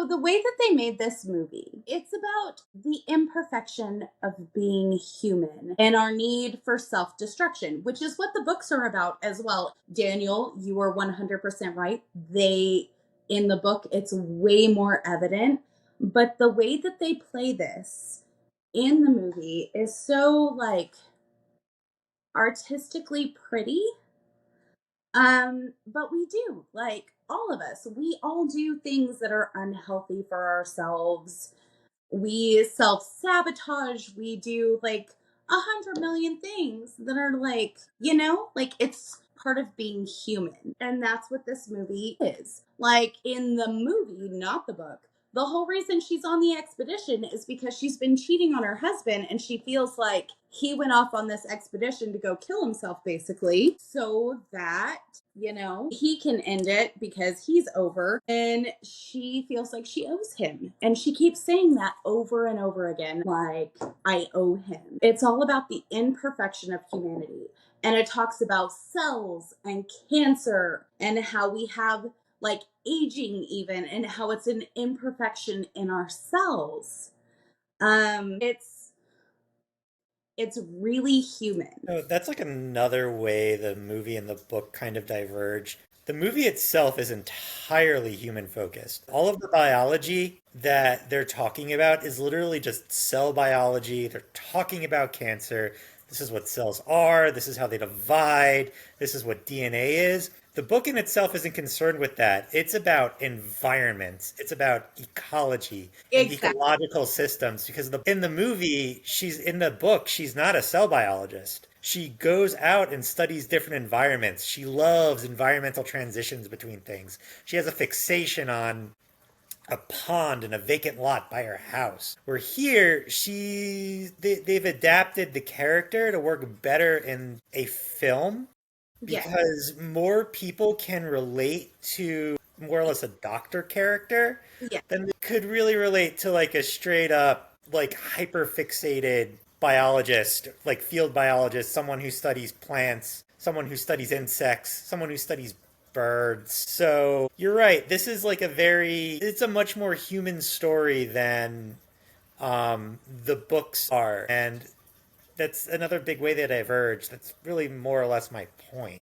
So the way that they made this movie, it's about the imperfection of being human and our need for self-destruction, which is what the books are about as well. Daniel, you are 100% right. They in the book it's way more evident, but the way that they play this in the movie is so like artistically pretty. But we do, like all of us, we all do things that are unhealthy for ourselves. We self sabotage. We do like 100 million things that are like, like it's part of being human. And that's what this movie is. Like in the movie, not the book, the whole reason she's on the expedition is because she's been cheating on her husband and she feels like he went off on this expedition to go kill himself, basically, so that he can end it because he's over and she feels like she owes him. And she keeps saying that over and over again, like, I owe him. It's all about the imperfection of humanity. And it talks about cells and cancer and how we have like aging even and how it's an imperfection in our cells. It's really human. No, that's like another way the movie and the book kind of diverge. The movie itself is entirely human focused. All of the biology that they're talking about is literally just cell biology. They're talking about cancer. This is what cells are. This is how they divide. This is what DNA is. The book in itself isn't concerned with that. It's about environments. It's about ecology and Exactly. ecological systems because in the movie, in the book, she's not a cell biologist. She goes out and studies different environments. She loves environmental transitions between things. She has a fixation on a pond and a vacant lot by her house. Where here, they've adapted the character to work better in a film Yes. because more people can relate to more or less a doctor character Yes. than they could really relate to like a straight up like hyper fixated biologist, like field biologist, someone who studies plants, someone who studies insects, someone who studies birds. So you're right. This is like it's a much more human story than the books are. And that's another big way they diverge. That's really more or less my point.